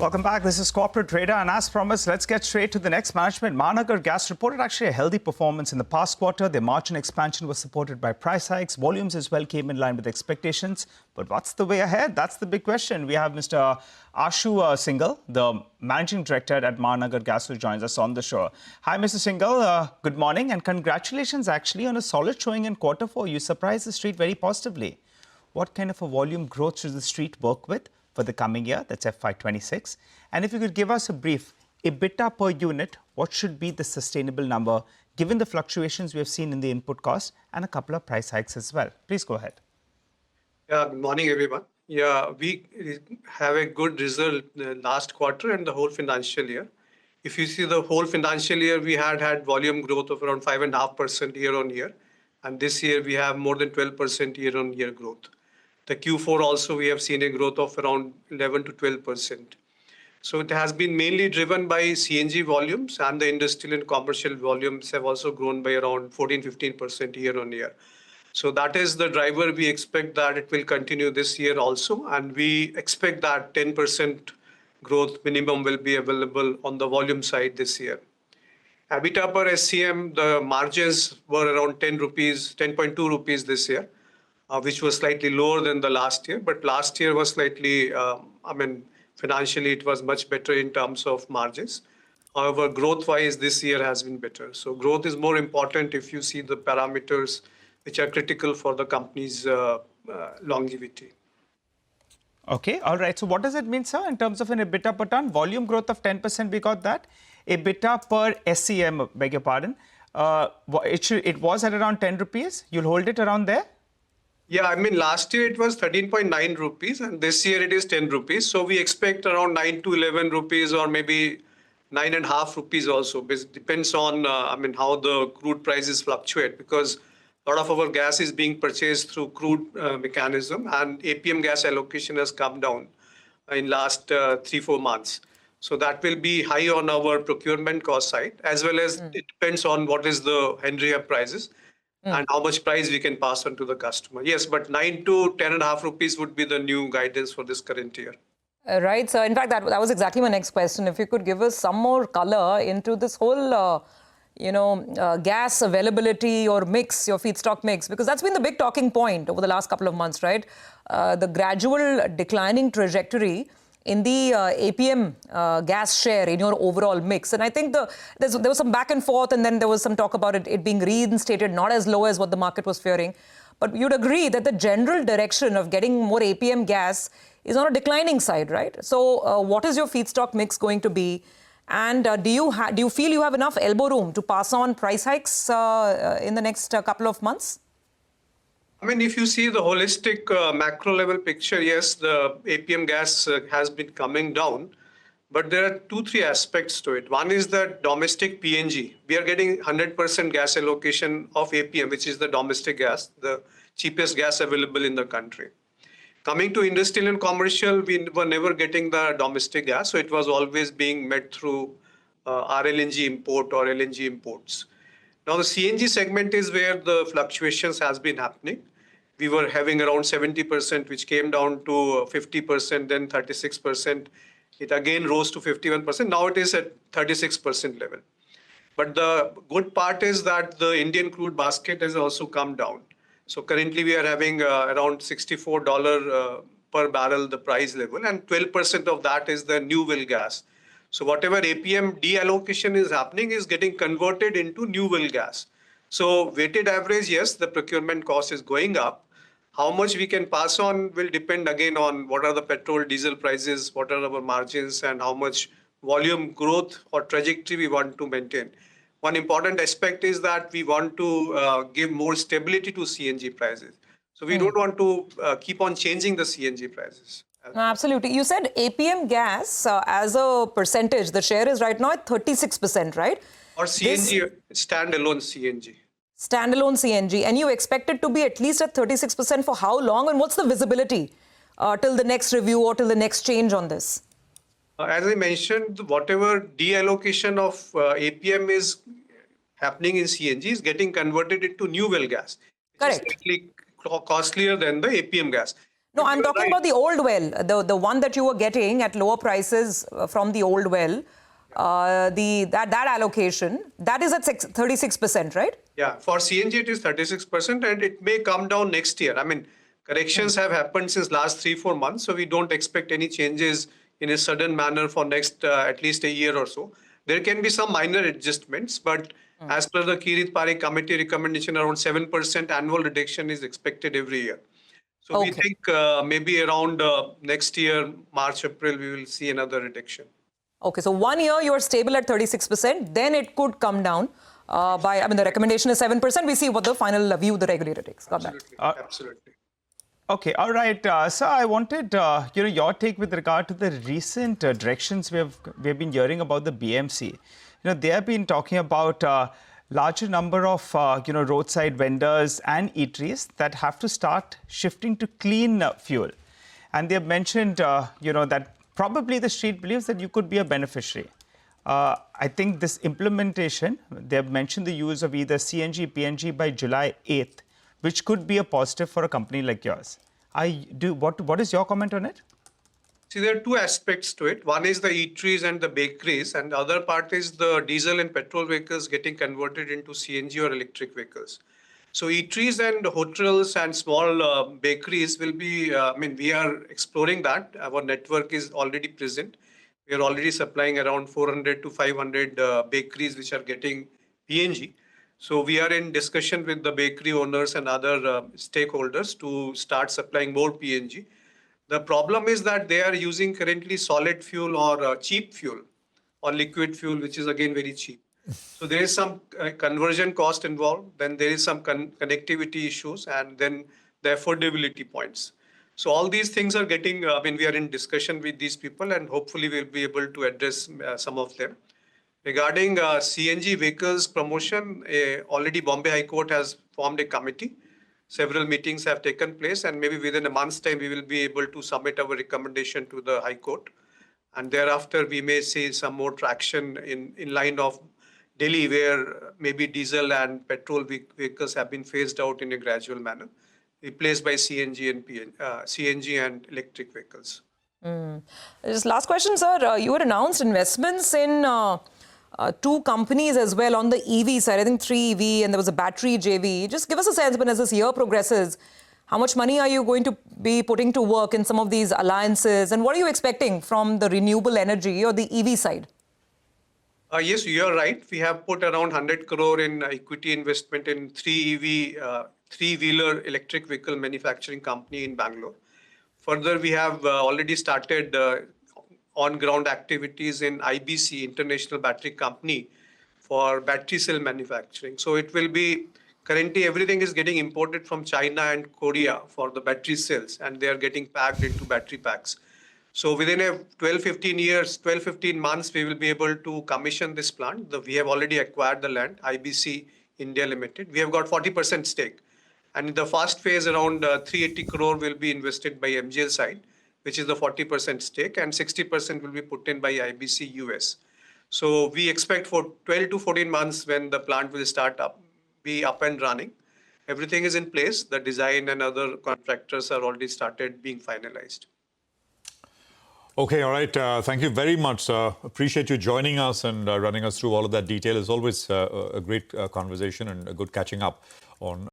Welcome back. This is Corporate Trader, and as promised, let's get straight to the next management. Mahanagar Gas reported actually a healthy performance in the past quarter. Their margin expansion was supported by price hikes. Volumes as well came in line with expectations. But what's the way ahead? That's the big question. We have Mr. Ashu Shinghal, the Managing Director at Mahanagar Gas, who joins us on the show. Hi, Mr. Shinghal. Good morning, and congratulations actually on a solid showing in Q4. You surprised the street very positively. What kind of a volume growth should the street work with for the coming year, that's FY26? And if you could give us a brief, EBITDA per unit, what should be the sustainable number, given the fluctuations we have seen in the input cost and a couple of price hikes as well? Please go ahead. Yeah, good morning, everyone. Yeah, we have a good result last quarter and the whole financial year. If you see the whole financial year, we had volume growth of around 5.5% year on year. And this year, we have more than 12% year on year growth. The Q4 also, we have seen a growth of around 11 to 12%. So it has been mainly driven by CNG volumes, and the industrial and commercial volumes have also grown by around 14-15% year on year. So that is the driver. We expect that it will continue this year also, and we expect that 10% growth minimum will be available on the volume side this year. EBITDA per SCM, the margins were around 10.2 rupees this year, which was slightly lower than the last year. But last year was slightly, financially it was much better in terms of margins. However, growth-wise, this year has been better. So growth is more important if you see the parameters which are critical for the company's longevity. Okay, all right. So what does it mean, sir, in terms of an EBITDA per ton? Volume growth of 10%, we got that. EBITDA per SCM, beg your pardon, it was at around 10 rupees. You'll hold it around there? Yeah, last year it was 13.9 rupees and this year it is 10 rupees. So we expect around 9 to 11 rupees or maybe 9.5 rupees also. It depends on, how the crude prices fluctuate, because a lot of our gas is being purchased through crude mechanism, and APM gas allocation has come down in last 3-4 months. So that will be high on our procurement cost side, as well as it depends on what is the Henry Hub prices. And how much price we can pass on to the customer. Yes, but 9 to 10.5 rupees would be the new guidance for this current year. Right. So in fact, that was exactly my next question. If you could give us some more color into this whole, gas availability or mix, your feedstock mix, because that's been the big talking point over the last couple of months, right? The gradual declining trajectory in the APM gas share in your overall mix. And I think there was some back and forth, and then there was some talk about it being reinstated, not as low as what the market was fearing. But you'd agree that the general direction of getting more APM gas is on a declining side, right? So what is your feedstock mix going to be? And do you feel you have enough elbow room to pass on price hikes in the next couple of months? If you see the holistic macro level picture, yes, the APM gas has been coming down, but there are 2-3 aspects to it. One is that domestic PNG. We are getting 100% gas allocation of APM, which is the domestic gas, the cheapest gas available in the country. Coming to industrial and commercial, we were never getting the domestic gas, so it was always being met through RLNG import or LNG imports. Now the CNG segment is where the fluctuations has been happening. We were having around 70%, which came down to 50%, then 36%. It again rose to 51%. Now it is at 36% level. But the good part is that the Indian crude basket has also come down. So currently we are having around $64 per barrel, the price level, and 12% of that is the new well gas. So whatever APM deallocation is happening is getting converted into new well gas. So weighted average, yes, the procurement cost is going up. How much we can pass on will depend again on what are the petrol, diesel prices, what are our margins, and how much volume growth or trajectory we want to maintain. One important aspect is that we want to give more stability to CNG prices. So we don't want to keep on changing the CNG prices. No, absolutely. You said APM gas as a percentage, the share is right now at 36%, right? Or CNG, standalone CNG. Standalone CNG. And you expect it to be at least at 36% for how long? And what's the visibility till the next review or till the next change on this? As I mentioned, whatever deallocation of APM is happening in CNG is getting converted into new well gas. Correct. It's slightly costlier than the APM gas. No, I'm talking about the old well, the one that you were getting at lower prices from the old well. That allocation, that is at 36%, right? Yeah, for CNG it is 36% and it may come down next year. I mean, corrections have happened since last 3-4 months, so we don't expect any changes in a sudden manner for next at least a year or so. There can be some minor adjustments, but as per the Kirit Parikh committee recommendation, around 7% annual reduction is expected every year. So we think maybe around next year, March, April, we will see another reduction. Okay, so 1 year you are stable at 36%, then it could come down by, I mean, the recommendation is 7%. We see what the final view the regulator takes. Got Absolutely. that? Absolutely. Okay, all right. Sir, I wanted your take with regard to the recent directions we've been hearing about the BMC. They have been talking about larger number of roadside vendors and eateries that have to start shifting to clean fuel, and they have mentioned that probably the street believes that you could be a beneficiary. I think this implementation, they have mentioned the use of either CNG, PNG by July 8th, which could be a positive for a company like yours. What is your comment on it? See, there are two aspects to it. One is the eateries and the bakeries, and the other part is the diesel and petrol vehicles getting converted into CNG or electric vehicles. So eateries and hotels and small bakeries will be, we are exploring that. Our network is already present. We are already supplying around 400 to 500 bakeries which are getting PNG. So we are in discussion with the bakery owners and other stakeholders to start supplying more PNG. The problem is that they are using currently solid fuel or cheap fuel or liquid fuel, which is again very cheap. So there is some conversion cost involved, then there is some connectivity issues, and then the affordability points. So all these things are getting, we are in discussion with these people, and hopefully we'll be able to address some of them. Regarding CNG vehicles promotion, already Bombay High Court has formed a committee. Several meetings have taken place, and maybe within a month's time, we will be able to submit our recommendation to the High Court. And thereafter, we may see some more traction in line of Delhi, where maybe diesel and petrol vehicles have been phased out in a gradual manner, replaced by CNG and electric vehicles. Just last question, sir. You had announced investments in two companies as well on the EV side. I think 3 EV, and there was a battery JV. Just give us a sense, but as this year progresses, how much money are you going to be putting to work in some of these alliances? And what are you expecting from the renewable energy or the EV side? Yes, you are right. We have put around 100 crore in equity investment in 3 EV, three-wheeler electric vehicle manufacturing company in Bangalore. Further, we have already started on-ground activities in IBC, International Battery Company, for battery cell manufacturing. So it will be, currently everything is getting imported from China and Korea for the battery cells, and they are getting packed into battery packs. So within a 12-15 months, we will be able to commission this plant. We have already acquired the land, IBC India Limited. We have got 40% stake. And in the first phase, around 380 crore will be invested by MGL side, which is the 40% stake, and 60% will be put in by IBC US. So we expect for 12 to 14 months when the plant will be up and running. Everything is in place. The design and other contractors are already started being finalized. Okay, all right. Thank you very much, sir. Appreciate you joining us and running us through all of that detail. It's always a great conversation and a good catching up on